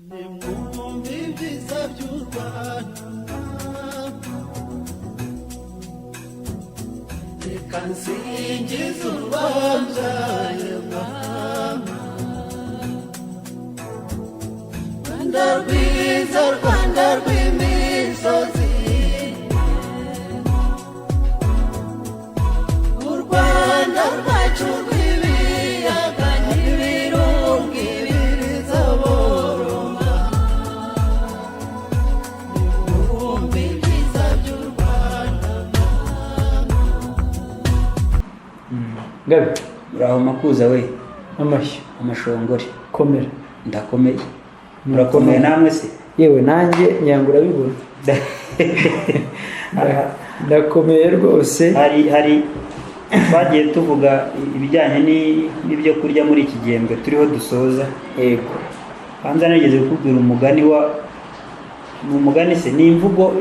nimwumve ibyiza by'u Rwanda, reka nsingize urwabyaye mama. Rwanda rwiza, Rwanda rw'imisozi, u Rwanda rwacu rw'ibiyaga n'ibirunga ibiriza boroma. Nimwumve ibyiza by'u Rwanda. Gabi, uraho makuza we, amashyo, amashongore, komera. ndakomeye. Urakomeye namwe se? Yewe nanjye nyangura bibona. Ndakomeye rwose. hari twagiye tuvuga ibijyanye n'ibyo kurya muri iki gihembwe turiho dusoza. Yego. Hanze nageze kukubwira umugani se ni imvugo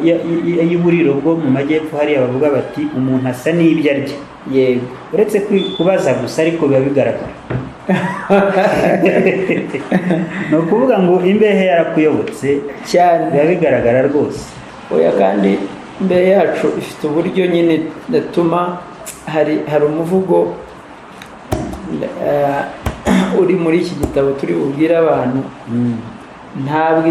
y'uburiro bwo mu majyepfo hariya bavuga bati umuntu asa n'ibyo arya. Yego. Uretse kubaza gusa ariko biba bigaragara. Ni ukuvuga ngo imbehe yarakuyobotse Cyane. biba bigaragara rwose. Oya kandi imbere yacu ifite uburyo nyine datuma hari umuvugo uri muri iki gitabo turi bubwire abantu. Ntabwo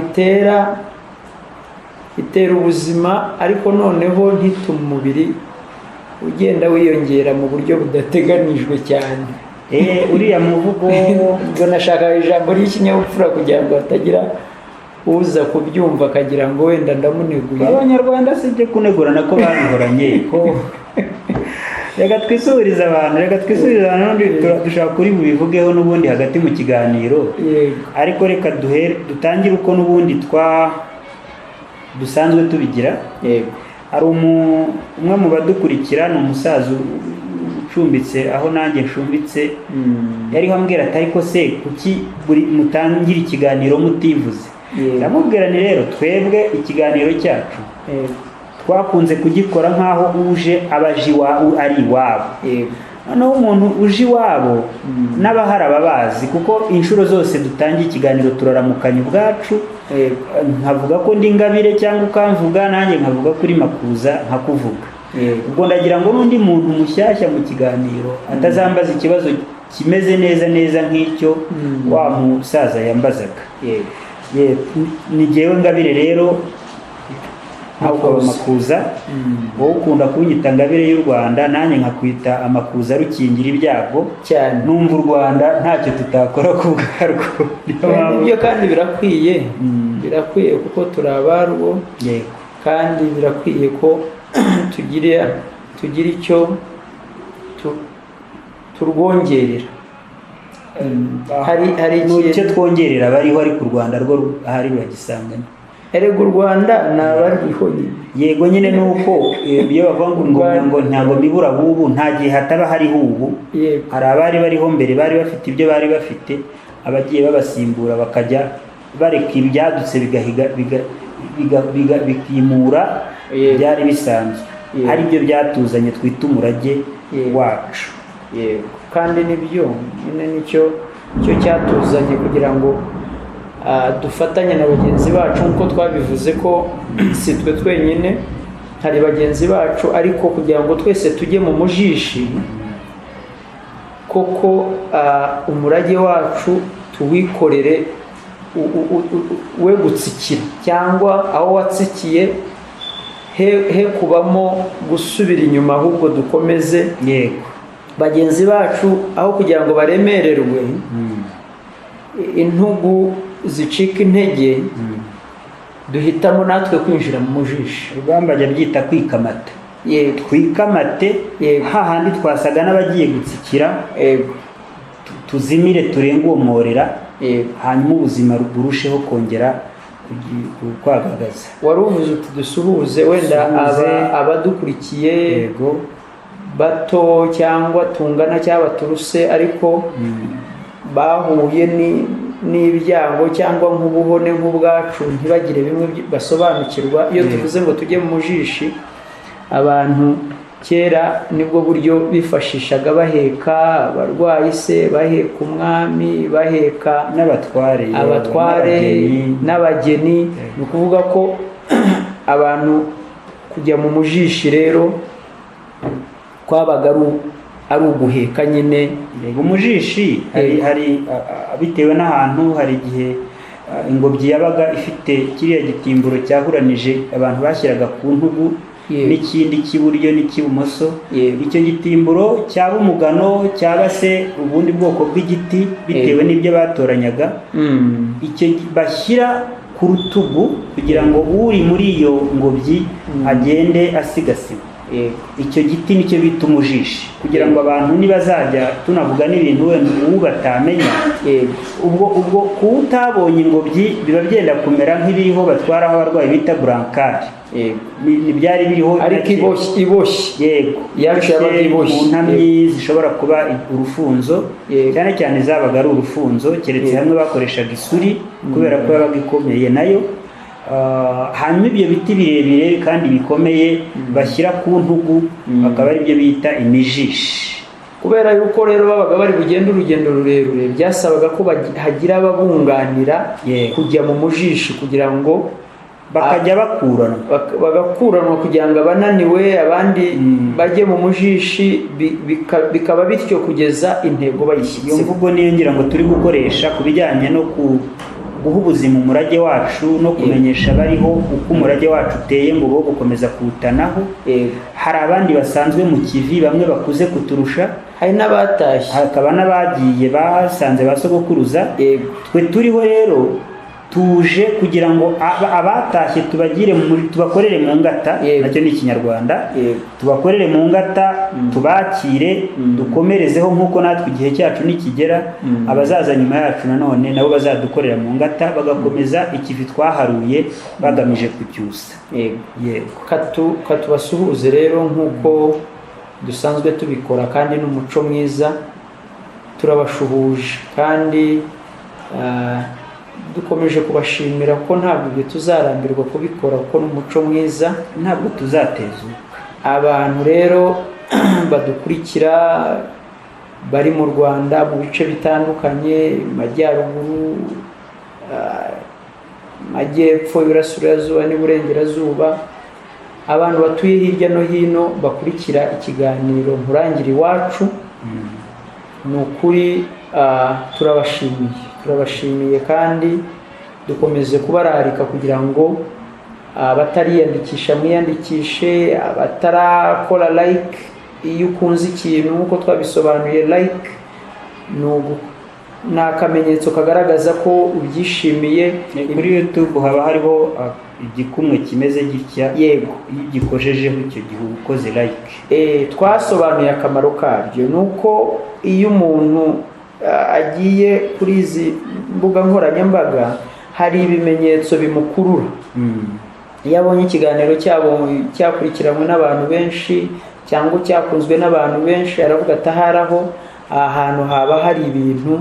itera ubuzima ariko noneho ntitume umubiri ugenda wiyongera mu buryo budateganijwe cyane. Uriya muvugo ubwo nashaka ijambo ry'ikinyabupfura kugira ngo hatagira uza kubyumva akagira ngo wenda ndamuneguye. Abanyarwanda si ibyo kunegurana ko babihoranye ko reka twisubirize abantu n'undi dushaka kuri bubivugeho n'ubundi hagati mu kiganiro. Ariko reka dutangire uko n'ubundi dusanzwe tubigira. Hari umwe mu badukurikira ni umusaza ucumbitse aho nanjye nshumbitse, yariho ambwira ati ariko se kuki mutangira ikiganiro mutivuze? Ndamubwira ni rero twebwe ikiganiro cyacu twakunze kugikora nk'aho uje abaje ari iwabo. Noneho umuntu uje iwabo n'abahari ababazi kuko inshuro zose dutangiye ikiganiro turaramukanya ubwacu. Nkavuga ko ndi Ngabire cyangwa ukamvuga nanjye nkavuga kuri Makuza nkakuvuga. Ubwo ndagira ngo n'undi muntu mushyashya mu kiganiro atazambaza ikibazo kimeze neza nk'icyo wa musaza yambazaga. Ni jyewe Ngabire rero ntabwo Makuza, wowe ukunda kunyita Ngabire y'u Rwanda, nanjye nkakwita Amakuza rukingira ibyago cyane. Numva u Rwanda ntacyo tutakora ku bwarwo. Ibyo kandi birakwiye kuko turi abarwo. Kandi birakwiye ko tugira icyo turwongerera. Hari icyo twongerera abariho ariko u Rwanda rwo ahari ruragisangana. Erega u Rwanda ni abariho nyine. Yego nyine nuko iyo bavuga ngo ntabwo bibura bubu nta gihe hataba hariho ubu. Hari abari bariho mbere bari bafite ibyo bari bafite, abagiye babasimbura bakajya bareka ibyadutse bikimura byari bisanzwe. Hari ibyo byatuzanye twita umurage wacu. Kandi nibyo nyine nicyo cyatuzanye kugira ngo dufatanye na bagenzi bacu nk'uko twabivuze ko si twe twenyine, hari bagenzi bacu ariko kugira ngo twese tujye mu mujishi koko umurage wacu tuwikorere we gutsikira cyangwa aho watsikiye he kubamo gusubira inyuma ahubwo dukomeze. Bagenzi bacu aho kugira ngo baremererwe intugu zicika intege, duhitamo natwe kwinjira mu mujishi. Rugamba ajya byita kwikamata. Twikamate hahandi twasaga n'abagiye gutsikira, tuzimire turenge uwo mworera, hanyuma ubuzima burusheho kongera kwagagaza. Wari uvuze uti dusuhuze wenda abadukurikiye bato cyangwa tungana cyangwa baturuse ariko bahuye n'ibyago cyangwa nk'ubuhone nk'ubwacu ntibagire bimwe basobanukirwa. Iyo tuvuze ngo tujye mu mujishi, abantu kera nibwo buryo bifashishaga baheka abarwayi se, baheka umwami, baheka n'abatware n'abageni. Ni ukuvuga ko abantu kujya mu mujishi rero kwabaga ari uguheka nyine. Umujishi hari bitewe n'ahantu, hari igihe ingobyi yabaga ifite kiriya gitimburo cyahuranije abantu bashyiraga ku ntugu n'ikindi cy'iburyo n'icy'ibumoso. Icyo gitimburo cyaba umugano cyaba se ubundi bwoko bw'igiti bitewe n'ibyo batoranyaga, icyo bashyira ku rutugu kugira ngo uri muri iyo ngobyi agende asigasiwe. Icyo giti nicyo bita umujishi, kugira ngo abantu nibazajya tunavuga n'ibintu wenda ubu batamenya, ubwo kuwutabonye ingobyi biba byenda kumera nk'ibiriho batwaraho abarwayi bita burankari. Byari biriho ariko iboshye, mu ntamyi zishobora kuba urufunzo, cyane cyane zabaga ari urufunzo, keretse hamwe bakoreshaga isuri kubera ko yabaga ikomeye nayo. Hanyuma ibyo biti birebire kandi bikomeye bashyira ku ntugu bakaba ari byo bita imijishi. Kubera yuko rero babaga bari bugenda urugendo rurerure, byasabaga ko hagira ababunganira kujya mu mujishi kugira ngo bakajya bagakuranwa kugira ngo abananiwe abandi bajye mu mujishi, bikaba bityo kugeza intego bayishyitse. Iyo mvugo niyo ngira ngo turi gukoresha ku bijyanye no guha ubuzima umurage wacu no kumenyesha abariho uko umurage wacu uteye ngo bo gukomeza kuwutanaho. Hari abandi basanzwe mu kivi, bamwe bakuze kuturusha, hari n'abatashye, hakaba n'abagiye basanze ba sogokuruza. Twe turiho rero tuje kugira ngo abatashye tubakorere mu ngata, nacyo ni ikinyarwanda, tubakorere mu ngata, tubakire, dukomerezeho nk'uko natwe igihe cyacu nikigera abazaza nyuma yacu nanone nabo bazadukorera mu ngata, bagakomeza ikivi twaharuye bagamije kucyusa. Katubasuhuze rero nk'uko dusanzwe tubikora, kandi n'umuco mwiza turabashuhuje, kandi dukomeje kubashimira ko ntabwo ibyo tuzarambirwa kubikora, kuko n'umuco mwiza ntabwo tuzatezuka. Abantu rero badukurikira bari mu Rwanda mu bice bitandukanye, Majyaruguru, Majyepfo, Iburasirazuba n'Iburengerazuba, abantu batuye hirya no hino bakurikira ikiganiro Nkurangire Iwacu, ni ukuri turabashimiye kandi dukomeze kubararika kugira ngo abatariyandikisha mwiyandikishe, abatarakora like. Iyo ukunze ikintu nk'uko twabisobanuye, like ni akamenyetso kagaragaza ko ubyishimiye. Kuri YouTube haba hariho igikumwe kimeze gitya, iyo ugikojejeho icyo gihe ukoze like. Twasobanuye akamaro kabyo, ni uko iyo umuntu agiye kuri izi mbuga nkoranyambaga hari ibimenyetso bimukurura. Iyo abonye ikiganiro cyabo cyakurikiranwe n'abantu benshi cyangwa cyakunzwe n'abantu benshi, aravuga ati aharaho aha hantu haba hari ibintu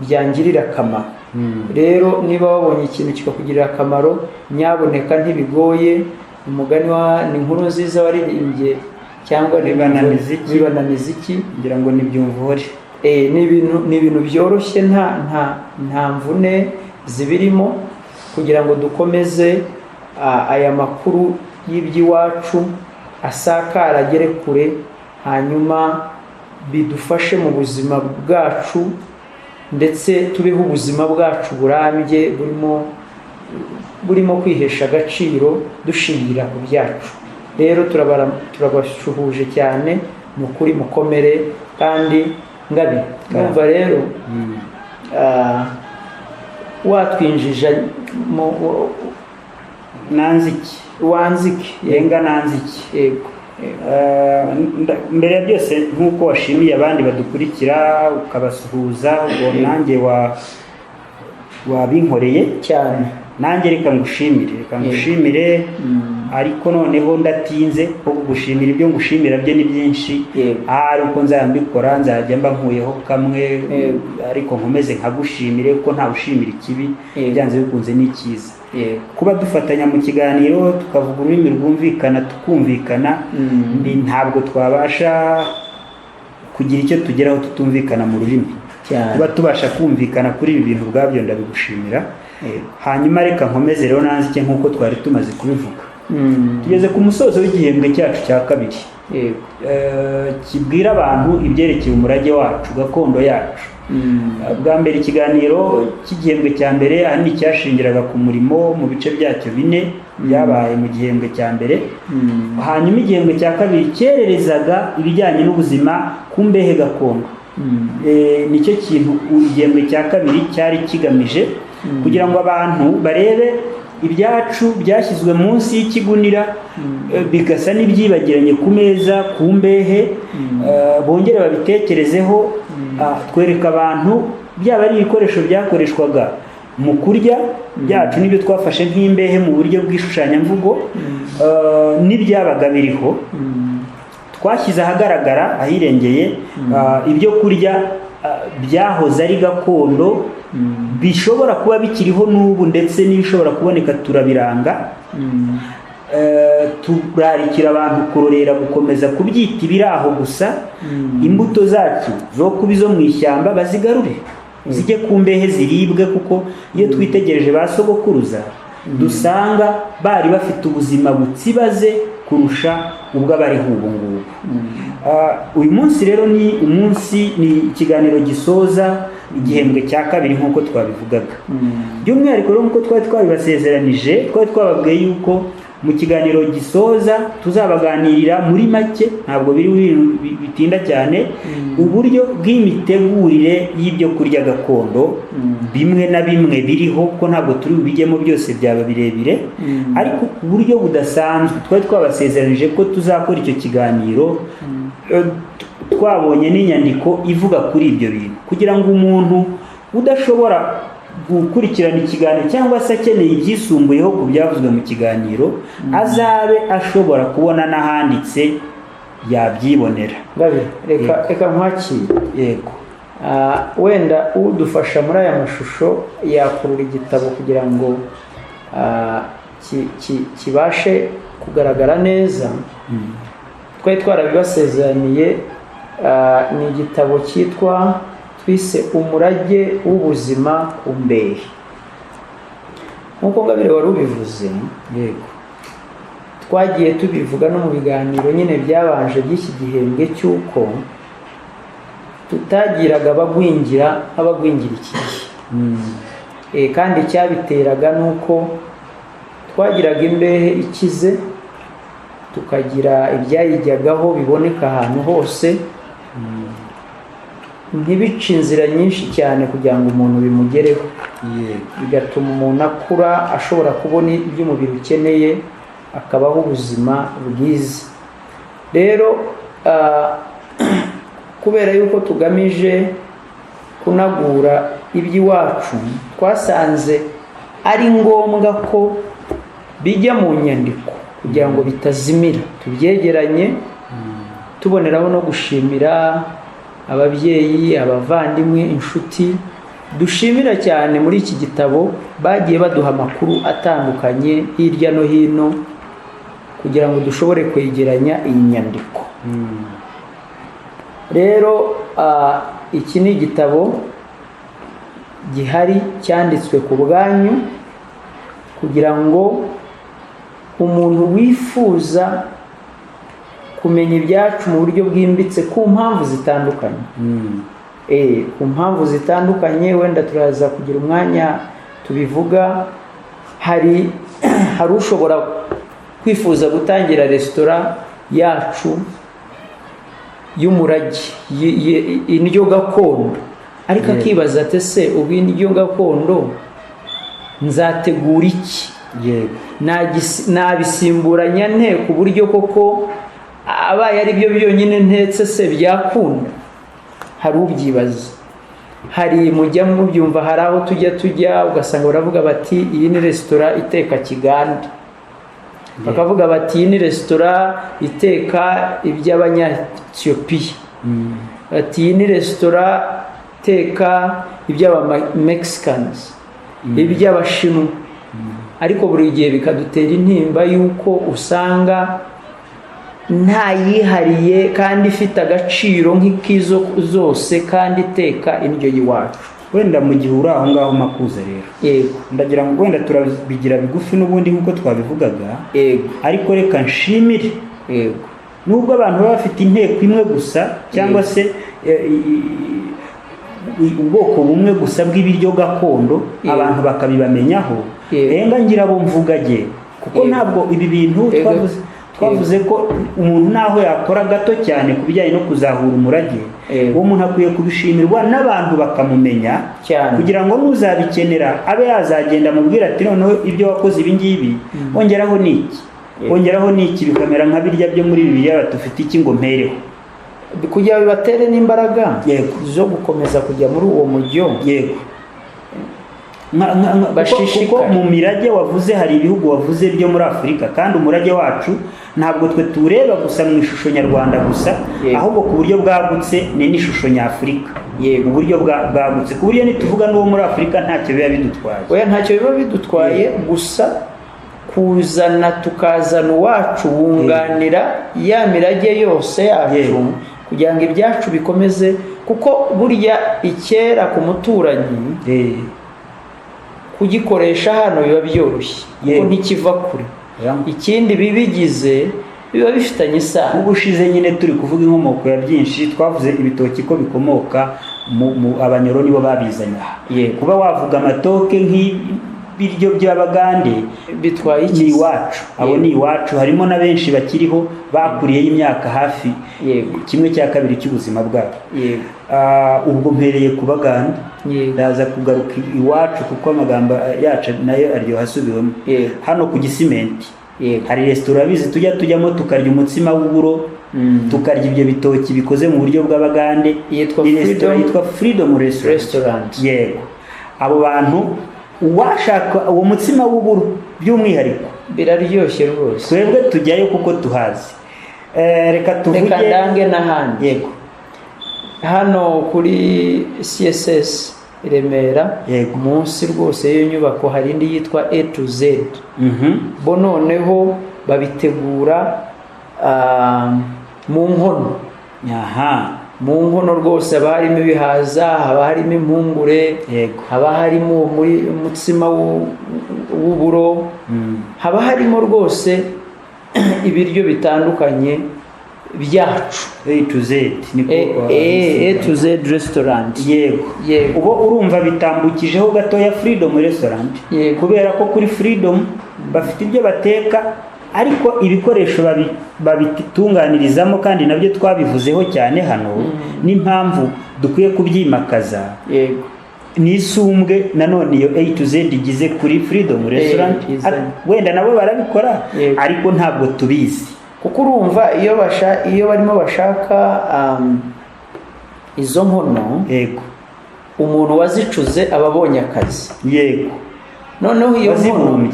byangirira akamaro. Rero niba wabonye ikintu kikakugirira akamaro, nyaboneka ntibigoye. Umugani ni inkuru nziza waririmbye cyangwa niba miziki ngira ngo nibyumvore. Ni ibintu byoroshye, nta mvune zibirimo, kugira ngo dukomeze aya makuru y'iby'iwacu asakara agere kure, hanyuma bidufashe mu buzima bwacu, ndetse tubeho ubuzima bwacu burambye burimo kwihesha agaciro dushingira ku byacu. Rero turabashuhuje cyane, ni ukuri mukomere. Kandi Ngabi, numva rero watwinjija nanziki yenga nanziki. Mbere ya byose nk'uko washimiye abandi badukurikira ukabasuhuza, ubwo nanjye wabinkoreye cyane. nanjye reka ngushimire ariko noneho ndatinze kuko gushimira ibyo ngushimira byo ni byinshi. Ahari uko nzambikora nzajya mba nkuyeho kamwe, ariko nkomeze nkagushimire kuko nta ushimira ikibi byanze bikunze ni cyiza. Kuba dufatanya mu kiganiro tukavuga ururimi rwumvikana tukumvikana, ntabwo twabasha kugira icyo tugeraho tutumvikana mu rurimi. Kuba tubasha kumvikana kuri ibi bintu ubwabyo ndabigushimira. Hanyuma reka nkomeze rero nanzike nk'uko twari tumaze kubivuga. Tugeze ku musozo w'igihembwe cyacu cya kabiri, kibwira abantu ibyerekeye umurage wacu, gakondo yacu. Bwa mbere ikiganiro cy'igihembwe cya mbere ahanini cyashingiraga ku murimo mu bice byacyo 4 byabaye mu gihembwe cya mbere. Hanyuma igihembwe cya kabiri cyererezaga ibijyanye n'ubuzima ku mbehe gakondo. Nicyo kintu igihembwe cya kabiri cyari kigamije, kugira ngo abantu barebe ibyacu byashyizwe munsi y'ikigunira bigasa n'ibyibagiranye ku meza ku mbehe, bongere babitekerezeho. Twereka abantu byaba ari ibikoresho byakoreshwaga mu kurya byacu n'ibyo twafashe nk'imbehe mu buryo bw'ishushanyamvugo, n'ibyabaga biriho twashyize ahagaragara ahirengeye ibyo kurya byahoze ari gakondo, bishobora kuba bikiriho n'ubu ndetse n'ibishobora kuboneka turabiranga. Turarikira abantu kurorera gukomeza kubyita ibiraho gusa. Imbuto zacu zo kuba izo mu ishyamba bazigarure zijye ku mbehe ziribwe, kuko iyo twitegereje ba sogokuruza dusanga bari bafite ubuzima butsibaze kurusha ubwo abariho ubu ngubu. Uyu munsi rero ni ikiganiro gisoza igihembwe cya kabiri nk'uko twabivugaga. By'umwihariko rero nk'uko twari twabibasezeranije, twari twababwiye yuko mu kiganiro gisoza tuzabaganirira muri make, ntabwo biri bitinda cyane, uburyo bw'imitegurire y'ibyo kurya gakondo bimwe na bimwe biriho, ko ntabwo turi bubijyemo byose byaba birebire, ariko ku buryo budasanzwe. Twari twabasezeranije ko tuzakora icyo kiganiro twabonye n'inyandiko ivuga kuri ibyo bintu, kugira ngo umuntu udashobora gukurikirana ikiganiro cyangwa se akeneye ibyisumbuyeho ku byavuzwe mu kiganiro azabe ashobora kubona n'ahanditse yabyibonera. Reka nkwakire. Yego. Wenda udufasha muri aya mashusho yakurura igitabo kugira ngo kibashe kugaragara neza. Twari twarabibasezeraniye, ni igitabo cyitwa twise umurage w'ubuzima ku mbehe. Nk'uko Ngabire wari ubivuze, yego, twagiye tubivuga no mu biganiro nyine byabanje by'iki gihembwe cy'uko tutagiraga abagwingira iki gihe. Kandi cyabiteraga nuko twagiraga imbehe ikize, tukagira ibyayijyagaho biboneka ahantu hose, ntibice inzira nyinshi cyane kugira ngo umuntu bimugereho. Bigatuma umuntu akura ashobora kubona ibyo umubiri ukeneye, akabaho ubuzima bwiza. Rero kubera yuko tugamije kunagura iby'iwacu, twasanze ari ngombwa ko bijya mu nyandiko kugira ngo bitazimira. Tubyegeranye tuboneraho no gushimira ababyeyi, abavandimwe, inshuti dushimira cyane muri iki gitabo bagiye baduha amakuru atandukanye hirya no hino kugira ngo dushobore kwegeranya iyi nyandiko. Rero iki ni igitabo gihari cyanditswe ku bwanyu, kugira ngo umuntu wifuza kumenya ibyacu mu buryo bwimbitse ku mpamvu zitandukanye, ku mpamvu zitandukanye, wenda turaza kugira umwanya tubivuga. Hari ushobora kwifuza gutangira resitora yacu y'umurage, indyo gakondo, ariko akibaza ati se ubu indyo gakondo nzategura iki? Nabisimburanya nte ku buryo koko abaye ari byo byonyine ntetse se byakunda? Hari ubyibaza. hari mujya mubyumva, hari aho tujya ugasanga baravuga bati iyi ni resitora iteka kigande, bakavuga bati iyi ni resitora iteka iby'abanyatiyopiya, bati iyi ni resitora iteka iby'aba-Mexicans, iby'abashinwa. Ariko buri gihe bikadutera intimba y'uko usanga nta yihariye kandi ifite agaciro nk'ikizo zose kandi iteka indyo y'iwacu. Wenda mu gihe uri aho ngaho Makuza rero, yego, ndagira ngo wenda turabigira bigufi n'ubundi nk'uko twabivugaga, yego, ariko reka nshimire, yego, nubwo abantu baba bafite inteko imwe gusa cyangwa se ubwoko bumwe gusa bw'ibiryo gakondo, abantu bakabibamenyaho, renga ngira bo mvugage, kuko ntabwo ibi bintu twavuze ko umuntu naho yakora gato cyane ku bijyanye no kuzahura umurage, uwo muntu akwiye kubishimirwa n'abantu bakamumenya cyane, kugira ngo nuzabikenera abe yazagenda amubwira ati noneho ibyo wakoze ibi ngibi wongeraho n'iki, wongeraho n'iki, bikamera nka birya byo muri Bibiliya batufite iki ngo mpereho, kugira bibatere n'imbaraga yego zo gukomeza kujya muri uwo mujyo. Yego, kuko mu mirage wavuze hari ibihugu wavuze byo muri Afurika, kandi umurage wacu ntabwo twe tureba gusa mu ishusho nyarwanda gusa, ahubwo ku buryo bwagutse ni n'ishusho nyafurika, mu buryo bwagutse, ku buryo nituvuga n'uwo muri Afurika ntacyo biba bidutwaye. Oya, ntacyo biba bidutwaye, gusa tukazana uwacu wunganira ya mirage yose yacu, kugira ngo ibyacu bikomeze, kuko burya icyera ku muturanyi kugikoresha hano biba byoroshye, kuko ntikiva kure. Ikindi bibigize biba bifitanye isano. Ubushize nyine turi kuvuga inkomoko ya byinshi, twavuze ibitoki ko bikomoka mu Abanyoro, nibo babizanye aha. Kuba wavuga amatoke nk'ibiryo by'Abagande bitwaye iki? Ni iwacu, abo ni iwacu, harimo na benshi bakiriho bakuriyeho imyaka hafi 1/2 cy'ubuzima bwabo. Ubwo mpereye ku Baganda, ndaza kugaruka iwacu kuko amagambo yacu nayo aryoha asubiwemo. Hano ku Gisimenti hari resitora bizi tujyamo tukarya umutsima w'uburo, tukarya ibyo bitoki bikoze mu buryo bw'Abagande, yitwa Freedom Restaurant. Yego, abo bantu washaka uwo mutsima w'uburo by'umwihariko biraryoshye rwose, twebwe tujyayo kuko tuhazi. Reka tuvuge ndange n'ahandi. Yego, hano kuri CSS Remera, munsi rwose y'iyo nyubako hari indi yitwa A to Z. Bo noneho babitegura mu nkono. Mu nkono rwose haba harimo ibihaza, haba harimo impungure, haba harimo umutsima w'uburo, haba harimo rwose ibiryo bitandukanye byacu. A to Z, A to Z restaurant. Yego, ubo urumva bitambukijeho gatoya Freedom Restaurant, kubera ko kuri Freedom bafite ibyo bateka, ariko ibikoresho babitunganirizamo kandi nabyo twabivuzeho cyane hano, n'impamvu dukwiye kubyimakaza. N'isumbwe nanone iyo A to Z igize kuri Freedom Restaurant, wenda nabo barabikora ariko ntabwo tubizi, kuko urumva iyo barimo bashaka izo nkono, umuntu wazicuze aba abonye akazi. Noneho iyo nkono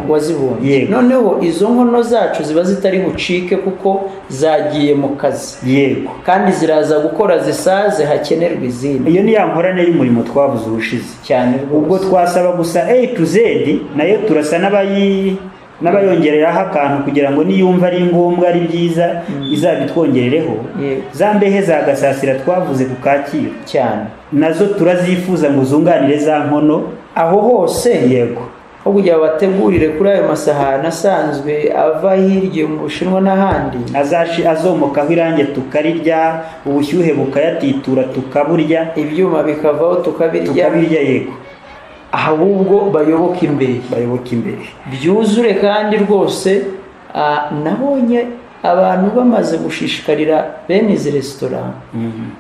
wazibumbye, noneho izo nkono zacu ziba zitari bucike kuko zagiye mu kazi, kandi ziraza gukora zisaze, hakenerwa izindi. Iyo ni ya nkorane y'umurimo twavuze ubushize cyane. Ubwo twasaba gusa A to Z nayo turasa n'abayongereraho akantu kugira ngo niyumva ari ngombwa ari byiza izabitwongerereho. Za mbehe za Gasasira twavuze ku Kacyiru cyane, nazo turazifuza ngo zunganire za nkono aho hose, aho kugira bategurire kuri ayo masahani asanzwe ava hirya mu Bushinwa n'ahandi, azomokaho irange tukarirya, ubushyuhe bukayatitura tukaburya, ibyuma bikavaho tukabirya. Yego, ahubwo bayoboke imbere byuzure. Kandi rwose nabonye abantu bamaze gushishikarira bene izi resitora,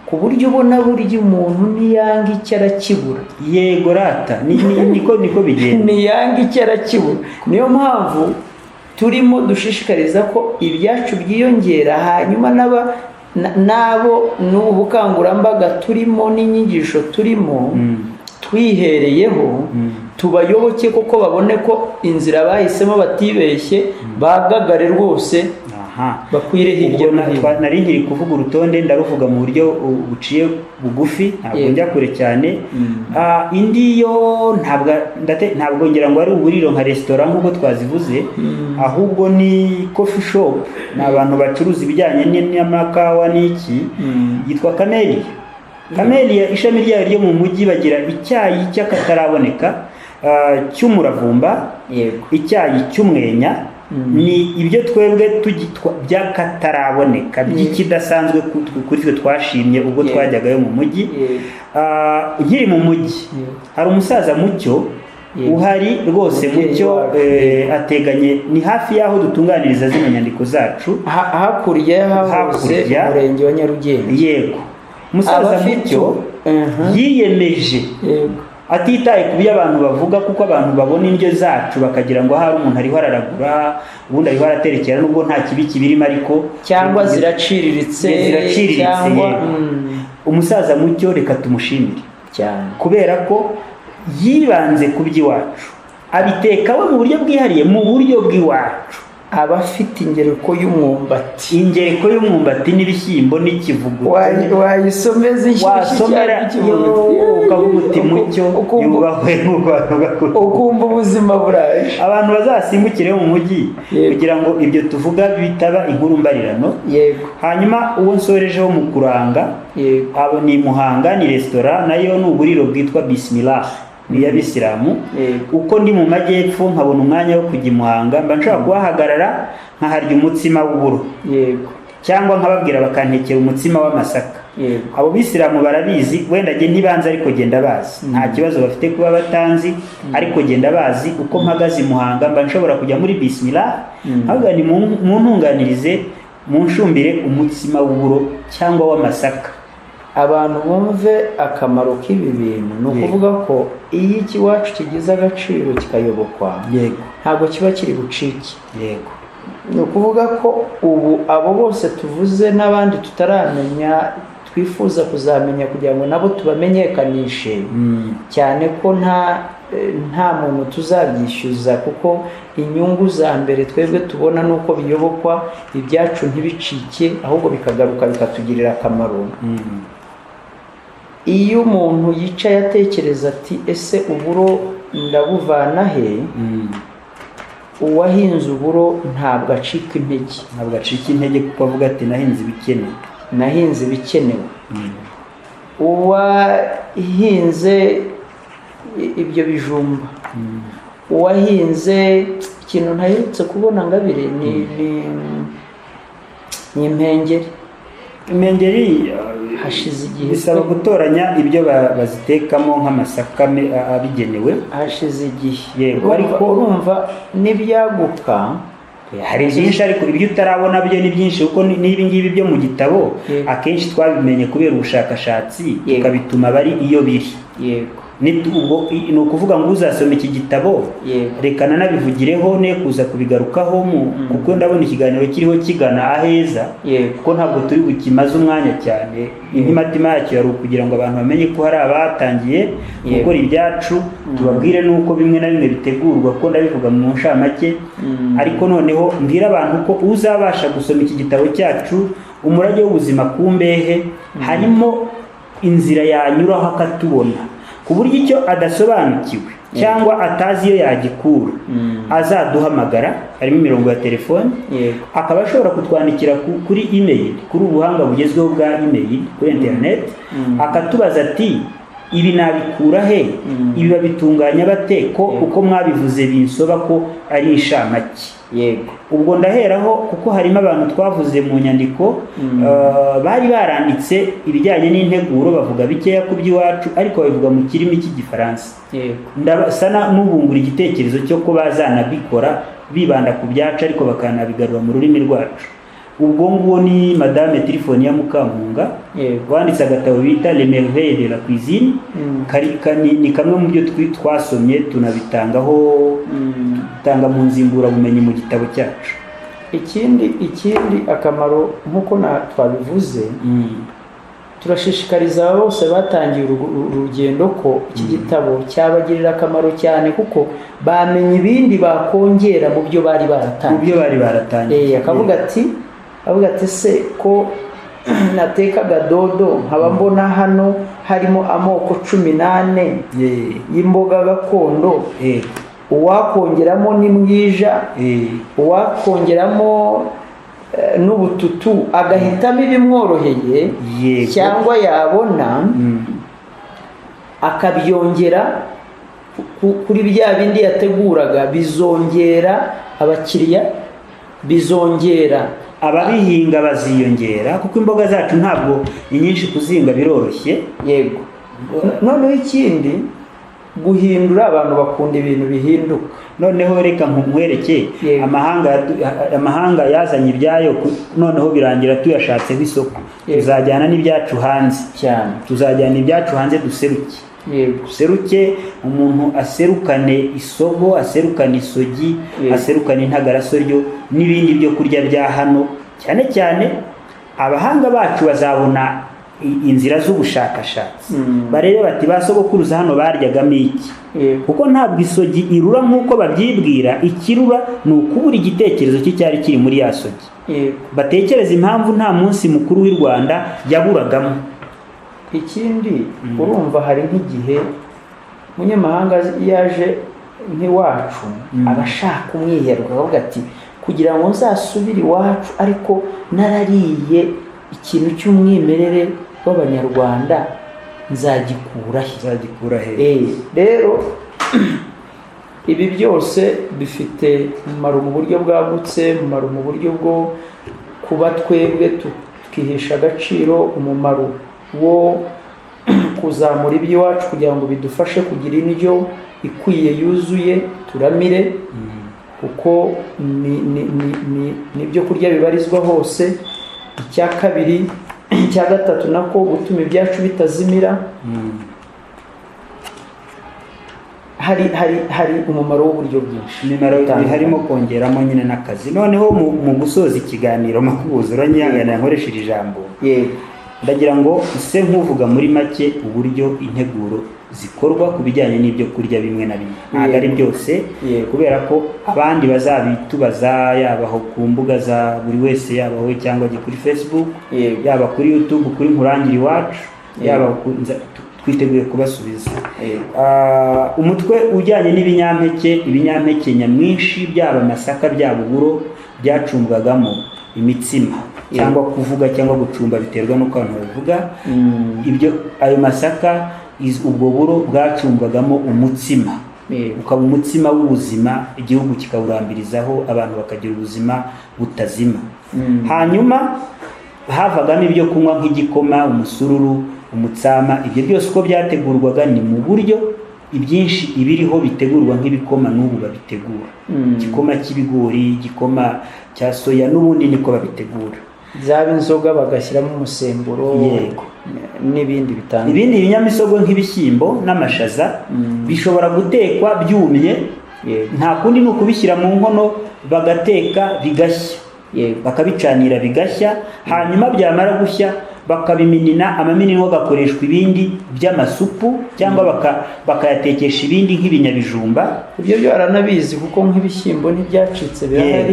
ku buryo ubona burya umuntu niyanga icyo arakibura. Yego rata, niko bigenda, niyanga icyo arakibura. Niyo mpamvu turimo dushishikariza ko ibyacu byiyongera, hanyuma nabo n'ubukangurambaga turimo n'inyigisho turimo twihereyeho tubayoboke kuko babone ko inzira bahisemo batibeshye bagagare rwose bakwire hirya no hino. Nari nkiri kuvuga urutonde ndaruvuga mu buryo buciye bugufi ntabwo njya kure cyane. Indi yo ntabwo ngira ngo ari uburiro nka resitora nk'uko twazivuze, ahubwo ni coffee shop, ni abantu bacuruza ibijyanye n'amakawa n'iki, yitwa Camellia. Ishami ryayo ryo mu mujyi bagira icyayi cy'akataraboneka cy'umuravumba, icyayi cy'umwenya, ni ibyo twebwe by'akataraboneka by'ikidasanzwe kuri twe twashimye ubwo twajyagayo mu mujyi. Nkiri mu mujyi hari umusaza Mucyo uhari rwose. Mucyo ateganye ni hafi y'aho dutunganiriza zino nyandiko zacu, hakurya umurenge wa Nyarugenge. Yego, umusaza Mucyo yiyemeje atitaye ku byo abantu bavuga, kuko abantu babona indyo zacu bakagira ngo hari umuntu ariho araragura, ubundi ariho araterekera, nubwo nta kibi kibirimo, ariko cyangwa ziraciriritse cyangwa umusaza Mucyo reka tumushimire cyane, kubera ko yibanze ku by'iwacu, abiteka we mu buryo bwihariye, mu buryo bw'iwacu. Abafite ingereko y'umwumbati, n'ibishyimbo n'ikivuguto, wayisomeza wasomera ukavuga uti Mucyo yubahwe mu Rwanda, ukumva ubuzima buraje. Abantu bazasimbukire mu mujyi kugira ngo ibyo tuvuga bitaba inkuru mbarirano. Hanyuma uwo nsorejeho mu kuranga, abo ni Muhanga, ni resitora nayo ni uburiro bwitwa Bismillah, ni y'Abisilamu. Uko ndi mu majyepfo nkabona umwanya wo kujya i Muhanga, mba nshobora kuhahagarara nkaharya umutsima w'uburo, cyangwa nkababwira bakantekera umutsima w'amasaka. Abo Bisilamu barabizi, wenda njye ntibanze ariko genda bazi, nta kibazo bafite kuba batanzi, ariko genda bazi. Uko mpagaze i Muhanga mba nshobora kujya muri Bismillah, ahubwo ni mu ntunganirize, mu nshumbire umutsima w'uburo cyangwa w'amasaka. Abantu bumve akamaro k'ibi bintu, ni ukuvuga ko iyo ikiwacu kigize agaciro kikayobokwa, ntabwo kiba kiri bucike. Ni ukuvuga ko ubu abo bose tuvuze n'abandi tutaramenya twifuza kuzamenya kugira ngo nabo tubamenyekanishe, cyane ko nta muntu tuzabyishyuza, kuko inyungu za mbere twebwe tubona nuko biyobokwa, ibyacu ntibicike ahubwo bikagaruka bikatugirira akamaro. Iyo umuntu yicaye atekereza ati ese uburo ndabuvana he, uwahinze uburo ntabwo acika intege, kuko avuga ati nahinze ibikenewe. Uwahinze ibyo bijumba, uwahinze ikintu ntaherutse kubona Ngabire ni impengeri. Hashize igihe bisaba gutoranya ibyo bazitekamo nk'amasaka abigenewe, hashize igihe. Ariko urumva n'ibyaguka hari byinshi, ariko ibyo utarabona byo ni byinshi, kuko n'ibi ngibi byo mu gitabo akenshi twabimenye kubera ubushakashatsi, tukabituma bari iyo biri. Ni ukuvuga ngo uzasoma iki gitabo reka nanabivugireho ne kuza kubigarukaho, kuko ndabona ikiganiro kiriho kigana aheza, kuko ntabwo turi bukimaze umwanya cyane. Intimatima yacyo yari ukugira ngo abantu bamenye ko hari abatangiye gukora ibyacu, tubabwire n'uko bimwe na bimwe bitegurwa, ko ndabivuga mu nshamake. Ariko noneho mbwira abantu ko uzabasha gusoma iki gitabo cyacu Umurage w'Ubuzima ku Mbehe, harimo inzira yanyuraho akatubona, ku buryo icyo adasobanukiwe cyangwa atazi iyo yagikura azaduhamagara, harimo imirongo ya telefone, akaba ashobora kutwandikira kuri email, kuri ubuhanga bugezweho bwa email kuri internet, akatubaza ati ibi nabikura he, ibi babitunganya bate, ko uko mwabivuze binsoba ko ari inshamake. Ubwo ndaheraho kuko harimo abantu twavuze mu nyandiko bari baranditse ibijyanye n'integuro, bavuga bikeya ku by'iwacu ariko babivuga mu kirimi cy'igifaransa. Ndabasana n'ubungura igitekerezo cyo ko bazanabikora bibanda ku byacu ariko bakanabigarura mu rurimi rwacu. Ubwo nguwo ni Madame Trifonia Mukampunga wanditse agatabo bita Les Merveilles de la Cuisine. Ni kamwe mu byo twasomye tunabitangaho, tanga mu nzimbura bumenyi mu gitabo cyacu. ikindi akamaro nk'uko twabivuze, turashishikariza aba bose batangiye urugendo ko iki gitabo cyabagirira akamaro cyane, kuko bamenye ibindi bakongera mu byo bari baratangiye. Akavuga ati se ko natekaga dodo nkaba mbona hano harimo amoko 18 y'imboga gakondo, uwakongeramo n'imbwija, uwakongeramo n'ubututu, agahitamo ibimworoheye, cyangwa yabona akabyongera kuri bya bindi yateguraga, bizongera abakiriya, bizongera ababihinga, baziyongera, kuko imboga zacu ntabwo ni nyinshi kuzinga, biroroshye. Yego. Noneho ikindi, guhindura, abantu bakunda ibintu bihinduka. Noneho reka nkwereke amahanga yazanye ibyayo, noneho birangira tuyashatseho isoko. Tuzajyana n'ibyacu hanze cyane, tuzajyana ibyacu hanze, duseruke, umuntu aserukane isogo, aserukane isogi, aserukane intagarasoryo n'ibindi byo kurya bya hano. Cyane cyane abahanga bacu bazabona inzira z'ubushakashatsi, barebe bati basogokuruza hano baryagamo iki, kuko ntabwo isogi irura nk'uko babyibwira. Ikirura ni ukubura igitekerezo cyari kiri muri ya sogi, batekereza impamvu nta munsi mukuru w'i Rwanda yaburagamo. Ikindi, urumva hari nk'igihe umunyamahanga yaje nk'iwacu, abashaka umwiherero, akavuga ati kugira ngo nzasubire iwacu ariko narariye ikintu cy'umwimerere w'Abanyarwanda, nzagikura he? Rero ibi byose bifite umumaro mu buryo bwagutse, umumaro mu buryo bwo kuba twebwe tukihesha agaciro, umumaro wo kuzamura iby'iwacu kugira ngo bidufashe kugira indyo ikwiye yuzuye turamire, kuko nibyo kurya bibarizwa hose. Icya kabiri, icya gatatu nako gutuma ibyacu bitazimira. Hari umumaro w'uburyo bwinshi, harimo kongeramo nyine n'akazi. Noneho mu gusoza ikiganiro makubuzura nyangana nkoresheje ijambo, ndagira ngo use nk'uvuga muri make uburyo integuro zikorwa ku bijyanye n'ibyo kurya bimwe na bimwe. Ntabwo ari byose, kubera ko abandi bazabitubaza, yabaho ku mbuga za buri wese, yabaho cyangwa kuri Facebook, yaba kuri YouTube, kuri Nkurangire Iwacu, yaba twiteguye kubasubiza. Umutwe ujyanye ibinyampeke nyamwinshi, byaba amasaka, byaba uburo, byacumbwagamo imitsima, cyangwa kuvuga cyangwa gucumba, biterwa n'uko abantu bavuga. Ayo masaka, ubwo buro bwacumbwagamo umutsima, ukaba umutsima w'ubuzima, igihugu kikawurambirizaho, abantu bakagira ubuzima butazima. Hanyuma havagamo ibyo kunywa nk'igikoma, umusururu, umutsama. Ibyo byose uko byategurwaga ni mu buryo ibyinshi ibiriho bitegurwa nk'ibikoma n'ubu babitegura. Igikoma cy'ibigori, igikoma cya soya, n'ubundi niko babitegura. Zaba inzoga bagashyiramo umusemburo, n'ibindi bitandukanye. Ibindi binyamisogo nk'ibishyimbo n'amashaza bishobora gutekwa byumye, nta kundi ni ukubishyira mu nkono bagateka bigashya, bakabicanira bigashya, hanyuma byamara gushya bakabiminina, amaminino agakoreshwa ibindi by'amasupu, cyangwa bakayatekesha ibindi nk'ibinyabijumba. Ibyo byo aranabizi, kuko nk'ibishyimbo ntibyacitse,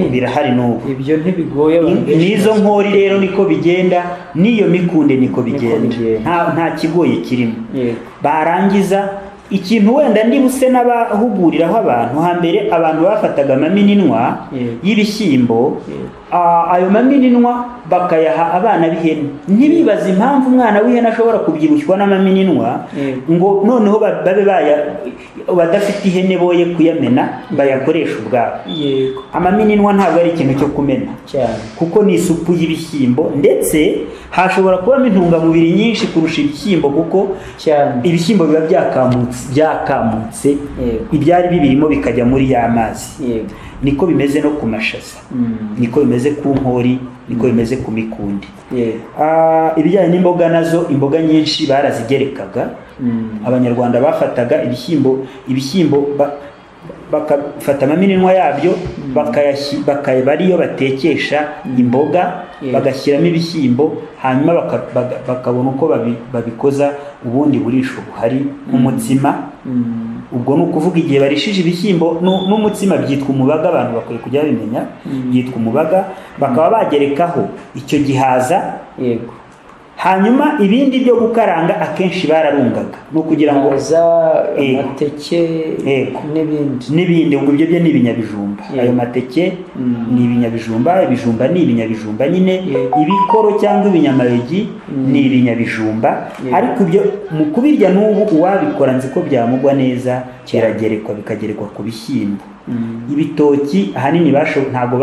birahari n'ubu. Ibyo ntibigoye. N'izo nkori rero niko bigenda, n'iyo mikunde niko bigenda, nta kigoye kirimo. Barangiza ikintu wenda ndibuse n'abahuguriraho abantu, hambere abantu bafataga amaminwa y'ibishyimbo, ayo maminwa bakayaha abana b'ihene. Ntibibaze impamvu umwana w'ihene ashobora kubyibushywa n'amaminwa, ngo noneho babe badafite ihene boye kuyamena, bayakoresha ubwabo. Amaminwa ntabwo ari ikintu cyo kumena, kuko ni isupu y'ibishyimbo, ndetse hashobora kubamo intungamubiri nyinshi kurusha ibishyimbo, kuko ibishyimbo biba byakamutse, ibyari bibirimo bikajya muri ya mazi. Niko bimeze no ku mashaza, niko bimeze ku nkori, niko bimeze ku mikundi. Ibijyanye n'imboga nazo, imboga nyinshi barazigerekaga. Abanyarwanda bafataga ibishyimbo bakafata amaminwa yabyo bakaba ariyo batekesha imboga, bagashyiramo ibishyimbo, hanyuma bakabona uko babikoza ubundi burisho buhari nk'umutsima. Ubwo ni ukuvuga igihe barishije ibishyimbo n'umutsima byitwa umubaga, abantu bakwiye kujya babimenya, byitwa umubaga. Bakaba bagerekaho icyo gihaza, yego, hanyuma ibindi byo gukaranga akenshi bararungaga, ni ukugira ngo amateke n'ibindi ngo ibyo byo ni ibinyabijumba. Ayo mateke ni ibinyabijumba, ibijumba ni ibinyabijumba nyine, ibikoro cyangwa ibinyamayogi ni ibinyabijumba. Ariko ibyo mu kubirya n'ubu uwabikora nzi ko byamugwa neza, kiragerekwa bikagerekwa ku bishyimbo. Ibitoki ahanini ntabwo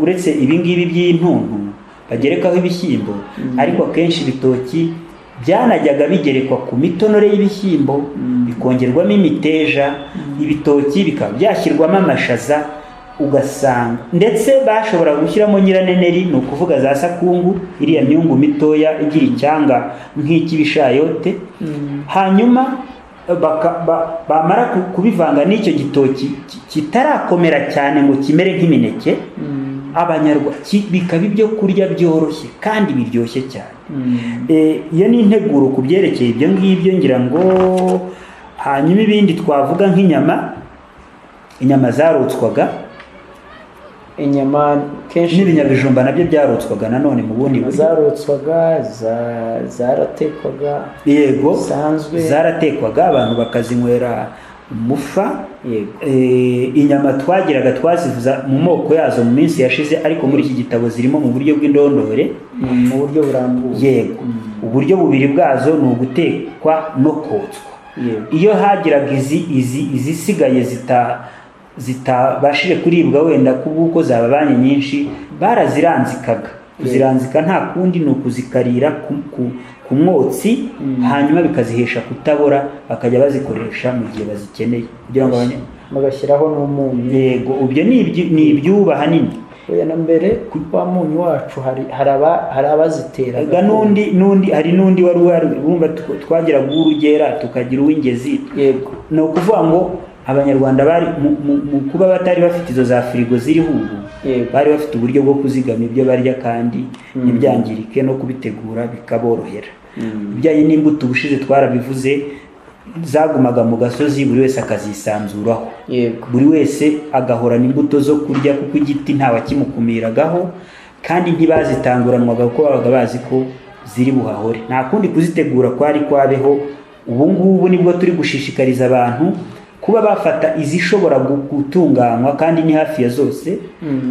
uretse ibingibi by'intuntu bagerekaho ibishyimbo, ariko akenshi ibitoki byanajyaga bigerekwa ku mitonore y'ibishyimbo, bikongerwamo imiteja, ibitoki bikaba byashyirwamo amashaza, ugasanga ndetse bashobora gushyiramo nyiraneneri, ni ukuvuga za sakungu, iriya myungu mitoya igira icyanga nk'ikibishayote. Hanyuma bamara kubivanga n'icyo gitoki kitarakomera cyane ngo kimere nk'imineke, Abanyarwanda bikaba ibyo kurya byoroshye kandi biryoshye cyane. Iyo ni integuro ku byerekeye ibyo ngibyo, ngira ngo. Hanyuma ibindi twavuga nk'inyama zarotswaga, inyama kenshi n'ibinyabijumba nabyo byarotswaga nanone mu bundi buryo. Zarotswaga, zaratekwaga, yego, sanzwe zaratekwaga, abantu bakazinywera umufa. Inyama twagiraga twazivuza mu moko yazo mu minsi yashize, ariko muri iki gitabo zirimo mu buryo bw'indondore, mu buryo burambuye. Yego, uburyo bubiri bwazo ni ugutekwa no kotswa. Iyo hagiraga izisigaye zitabashije kuribwa wenda kubw'uko zababanye nyinshi, baraziranzikaga. Kuziranzika nta kundi ni ukuzikarira ku mwotsi, hanyuma bikazihesha kutabora, bakajya bazikoresha mu gihe bazikeneye kugira ngo bagashyiraho n'umunyu. Yego, ibyo ni ibyuba hanini. Oya, na mbere wa munyu wacu hari abaziteraga, hari n'undi wari wumva twagiraga uw'urugera tukagira uw'ingezi. Yego, ni ukuvuga ngo Abanyarwanda bari mu kuba batari bafite izo za firigo ziriho ubu, bari bafite uburyo bwo kuzigama ibyo barya kandi ntibyangirike, no kubitegura bikaborohera. Ibijyanye n'imbuto ubushize twarabivuze, zagumaga mu gasozi, buri wese akazisanzuraho. Buri wese agahorana imbuto zo kurya, kuko igiti ntawakimukumiragaho, kandi ntibazitanguranwaga kuko babaga bazi ko ziri buhahore. Nta kundi kuzitegura kwari kwabeho. Ubu ngubu nibwo turi gushishikariza abantu kuba bafata izishobora gutunganywa, kandi ni hafi ya zose,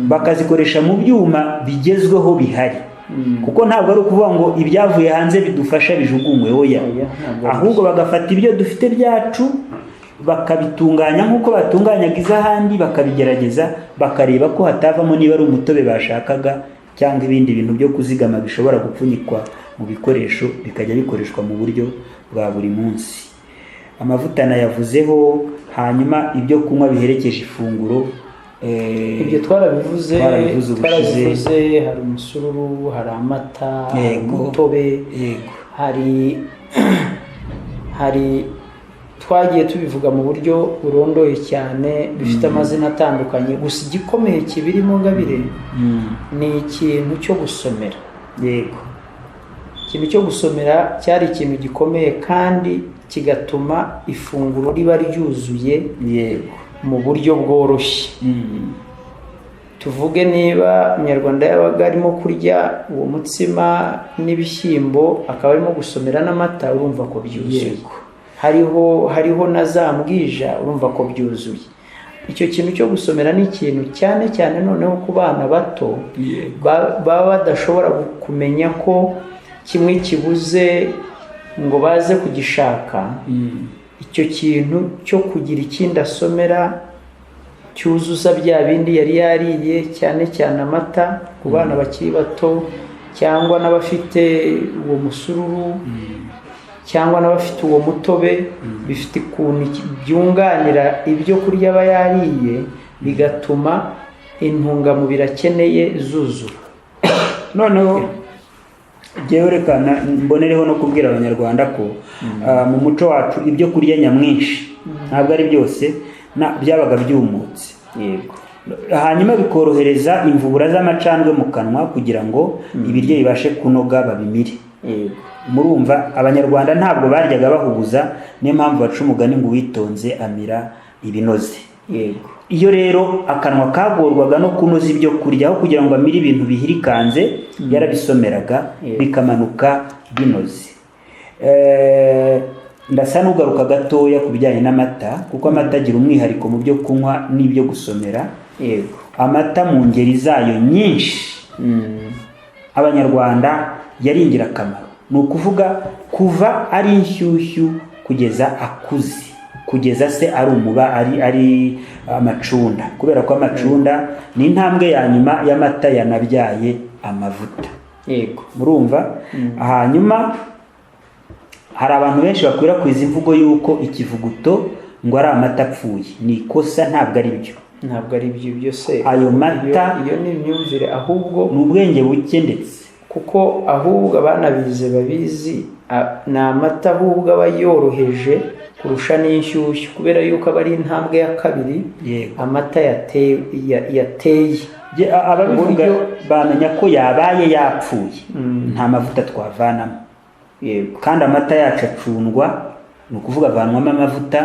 bakazikoresha mu byuma bigezweho bihari. Kuko ntabwo ari ukuvuga ngo ibyavuye hanze bidufasha bijugunywe, oya, ahubwo bagafata ibyo dufite byacu bakabitunganya nk'uko batunganyaga iz'ahandi, bakabigerageza bakareba ko hatavamo niba ari umutobe bashakaga cyangwa ibindi bintu byo kuzigama bishobora gupfunyikwa mu bikoresho bikajya bikoreshwa mu buryo bwa buri munsi. Amavuta nayavuzeho, hanyuma ibyo kunywa biherekeje ifunguro, ibyo twarabivuze, hari umusururu, hari amata, hari umutobe, hari twagiye tubivuga mu buryo burondoye cyane, bifite amazina atandukanye. Gusa igikomeye kibirimo Ngabire ni ikintu cyo gusomera. Yego, ikintu cyo gusomera cyari ikintu gikomeye, kandi kigatuma ifunguro riba ryuzuye mu buryo bworoshye. Tuvuge niba Umunyarwanda yabaga arimo kurya uwo mutsima n'ibishyimbo, akaba arimo gusomera n'amata, urumva ko byuzuye. Hariho na za mbwija, urumva ko byuzuye. Icyo kintu cyo gusomera ni ikintu cyane cyane noneho ku bana bato baba badashobora kumenya ko kimwe kibuze ngo baze kugishaka. Icyo kintu cyo kugira ikindi asomera cyuzuza bya bindi yari yariye, cyane cyane amata ku bana bakiri bato, cyangwa n'abafite uwo musururu, cyangwa n'abafite uwo mutobe, bifite ukuntu byunganira ibyo kurya aba yariye, bigatuma intungamubiri akeneye zuzura. Noneho jyewe reka mbonereho no kubwira Abanyarwanda ko mu muco wacu ibyo kurya nyamwinshi, ntabwo ari byose, byabaga byumutse. yego Hanyuma bikorohereza imvubura z'amacandwe mu kanwa kugira ngo ibiryo bibashe kunoga babimire. yego Murumva abanyarwanda ntabwo baryaga bahubuza, niyo mpamvu baca umugani ngo uwitonze amira ibinoze. yego Iyo rero akanwa kagorwaga no kunoza ibyo kurya, aho kugira ngo amire ibintu bihirikanze yarabisomeraga bikamanuka binoze. Ndasa n'ugaruka gatoya ku bijyanye n'amata, kuko amata agira umwihariko mu byo kunywa n'ibyo gusomera. yego Amata mu ngeri zayo nyinshi abanyarwanda yari ingirakamaro. Ni ukuvuga kuva ari inshyushyu kugeza akuze, kugeza se ari umuba, ari amacunda, kubera ko amacunda ni intambwe ya nyuma y'amata yanabyaye amavuta. yego Murumva? Hanyuma hari abantu benshi bakwirakwiza imvugo y'uko ikivuguto ngo ari amata apfuye. Ni ikosa, ntabwo ari byo. ntabwo ari byo byose. Ayo mata iyo ni imyumvire, ahubwo ni ubwenge buke, ndetse kuko ahubwo abanabize babizi ni amata ahubwo aba yoroheje kurusha n'inshyushyu, kubera yuko aba ari intambwe ya kabiri amata yateye. ababivuga bamenya ko yabaye yapfuye, nta mavuta twavanamo. yego kandi amata yacu acundwa, ni ukuvuga avanwamo amavuta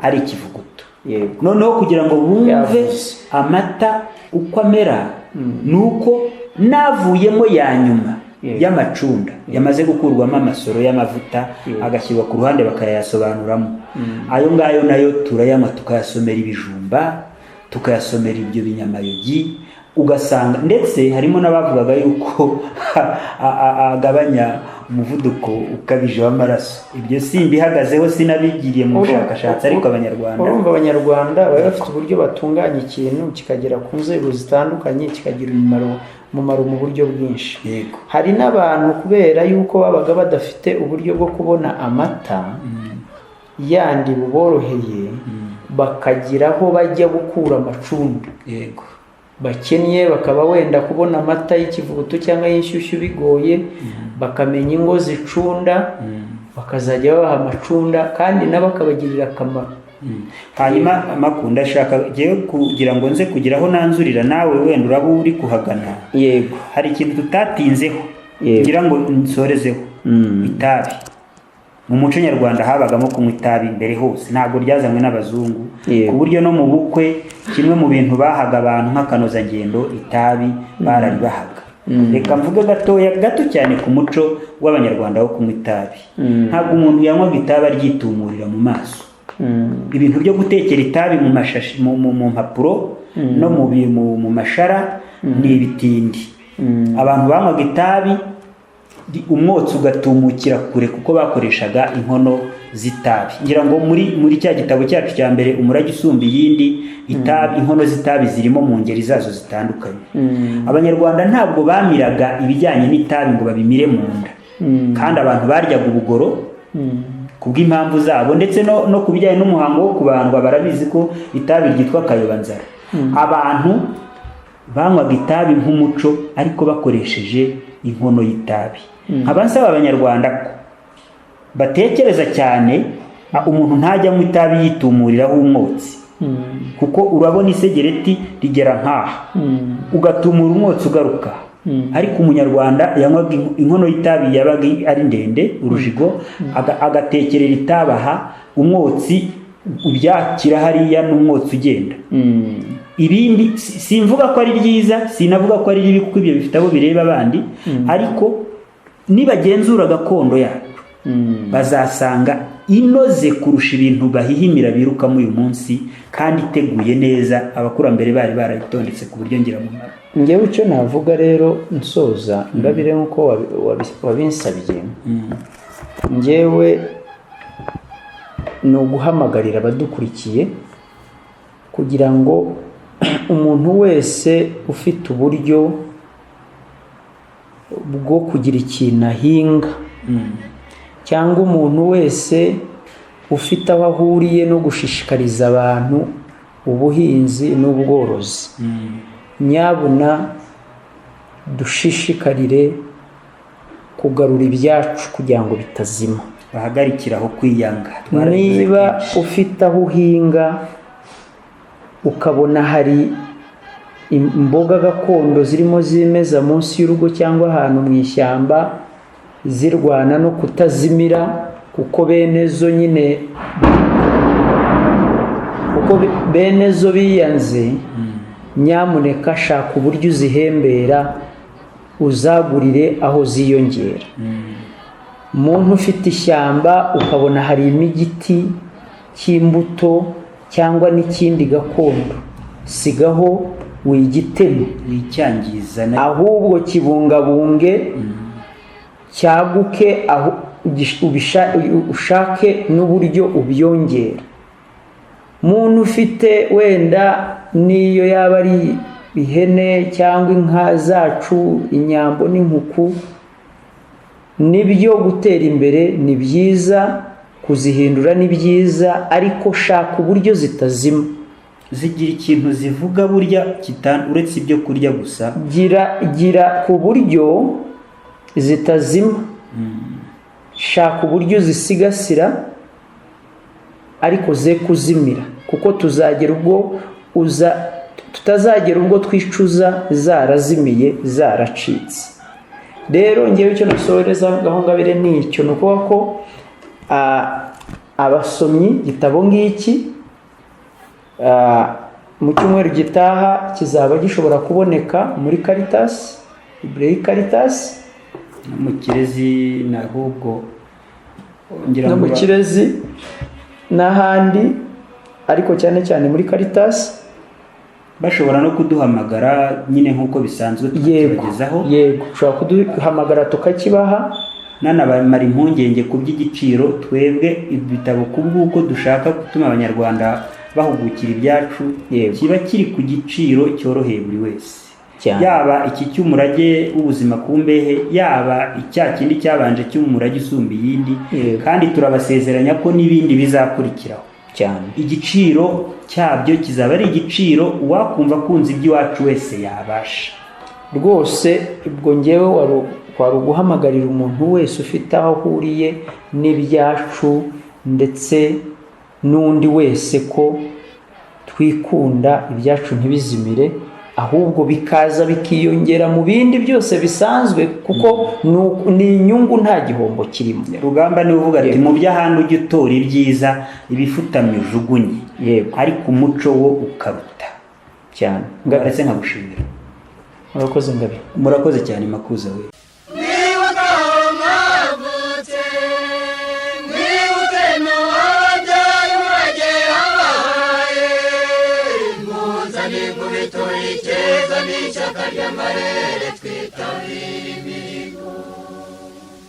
ari ikivuguto. yego Noneho kugira ngo bumve amata uko amera, ni uko n'avuyemo ya nyuma y'amacunda yamaze gukurwamo amasoro y'amavuta agashyirwa ku ruhande bakayasobanuramo. Ayo ngayo nayo turayanywa, tukayasomera ibijumba, tukayasomera ibyo binyamayogi, ugasanga ndetse harimo n'abavugaga yuko agabanya umuvuduko ukabije w'amaraso. Ibyo simbihagazeho, sinabigiriye mu bushakashatsi, ariko urumva abanyarwanda baba bafite uburyo batunganya ikintu kikagera ku nzego zitandukanye, kikagira umumaro mu buryo bwinshi. yego hari n'abantu kubera yuko babaga badafite uburyo bwo kubona amata yandi buboroheye, bakagira aho bajya gukura amacunda. yego bakennye bakaba wenda kubona amata y'ikivuguto cyangwa y'inshyushyu bigoye, bakamenya ingo zicunda, bakazajya babaha amacunda kandi nabo akabagirira akamaro. Hanyuma amakunda ashaka kugira ngo nze kugira aho nanzurira, nawe wenda uraba uri kuhagana. yego Hari ikintu tutatinzeho ngira ngo nsorezeho, itabi. Mu muco nyarwanda habagamo kunywa itabi mbere hose, ntabwo ryazanywe n'abazungu, ku buryo no mu bukwe kimwe mu bintu bahaga abantu nk'akanozangendo, itabi bararibahaga. Reka mvuge gato cyane ku muco w'abanyarwanda wo kunywa itabi. Ntabwo umuntu yanywaga itabi aryitumurira mu maso. Ibintu byo gutekera itabi mu mashashi, mu mpapuro no mu mashara ni ibitindi. Abantu banywaga itabi umwotsi ugatumukira kure, kuko bakoreshaga inkono z'itabi. Ngira ngo muri cya gitabo cyacu cya mbere, umurage usumba iyindi, itabi, inkono z'itabi zirimo mu ngeri zazo zitandukanye. Abanyarwanda ntabwo bamiraga ibijyanye n'itabi ngo babimire mu nda, kandi abantu baryaga ubugoro kubw'impamvu zabo, ndetse no ku bijyanye n'umuhango wo kubandwa barabizi ko itabi ryitwa kayobanzara. Abantu banywaga itabi nk'umuco, ariko bakoresheje inkono y'itabi. Nkabasaba abanyarwanda ko batekereza cyane, umuntu ntajya mu itabi yitumuriraho umwotsi, kuko urabona isegereti rigera nkaha, ugatumura umwotsi ugaruka. Ariko umunyarwanda yanywaga inkono y'itabi yabaga ari ndende, urujigo, agatekerera itabaha umwotsi ubyakira hariya n'umwotsi ugenda. Ibindi simvuga ko ari ryiza, sinavuga ko ari ribi, kuko ibyo bifite abo bireba abandi, ariko nibagenzura gakondo yacu bazasanga inoze kurusha ibintu bahihimira birukamo uyu munsi, kandi iteguye neza. Abakurambere bari barayitondetse ku buryo ngiramumaro. Ngewe icyo navuga rero nsoza, ngabire nk'uko wabinsabye, ngewe ni uguhamagarira abadukurikiye kugira ngo umuntu wese ufite uburyo bwo kugira ikintu ahinga, cyangwa umuntu wese ufite aho ahuriye no gushishikariza abantu ubuhinzi n'ubworozi, nyabuna dushishikarire kugarura ibyacu kugira ngo bitazima. Bahagarikira aho kwiyanga. Niba ufite aho uhinga ukabona hari imboga gakondo zirimo zimeza munsi y'urugo cyangwa ahantu mu ishyamba zirwana no kutazimira, kuko bene zo biyanze. Nyamuneka shaka uburyo uzihembera, uzagurire aho ziyongera. Umuntu ufite ishyamba ukabona harimo igiti cy'imbuto cyangwa n'ikindi gakondo, sigaho wigiteme, wicyangiza, ahubwo kibungabunge, cyaguke, aho ushake n'uburyo ubyongera. Muntu ufite wenda niyo yaba ari ihene cyangwa inka zacu, inyambo n'inkuku, nibyo gutera imbere ni byiza, kuzihindura ni byiza, ariko shaka uburyo zitazima. Zigira ikintu zivuga burya uretse ibyo kurya gusa. Gira ku buryo zitazima. Shaka uburyo zisigasira ariko ze kuzimira, kuko tutazagera ubwo twicuza zarazimiye, zaracitse. Rero ngewe icyo nasohoreza Gahongabire ni icyo, ni ukuvuga ko abasomyi igitabo ngiki mu cyumweru gitaha kizaba gishobora kuboneka muri Caritas, Librairie Caritas, mu Kirezi n'ahubwo no mu Kirezi n'ahandi, ariko cyane cyane muri Caritas. Bashobora no kuduhamagara nyine nk'uko bisanzwe tukagezaho. Yego, ushobora kuduhamagara tukakibaha. Nanabamara impungenge ku by'igiciro, twebwe ibitabo kubw'uko dushaka gutuma abanyarwanda bahugukira ibyacu, kiba kiri ku giciro cyoroheye buri wese, yaba iki cy'umurage w'ubuzima ku mbehe, yaba icya kindi cyabanje cy'umurage usumba iyindi, kandi turabasezeranya ko n'ibindi bizakurikiraho cyane. Igiciro cyabyo kizaba ari igiciro uwakumva kunze iby'iwacu wese yabasha rwose. Ubwo ngewe wari uguhamagarira umuntu wese ufite aho ahuriye n'ibyacu ndetse n'undi wese ko twikunda, ibyacu ntibizimire, ahubwo bikaza bikiyongera mu bindi byose bisanzwe, kuko ni inyungu, nta gihombo kirimo. Rugamba niwe uvuga ati mu by'ahandi ujya utora ibyiza, ibifutamye ujugunye, ariko umuco wo ukaruta cyane. Ngaretse nkagushimira. Murakoze Ngabe. Murakoze cyane Makuza we. Icyeza n'ishyaka ry'amarere twitabira imihigo.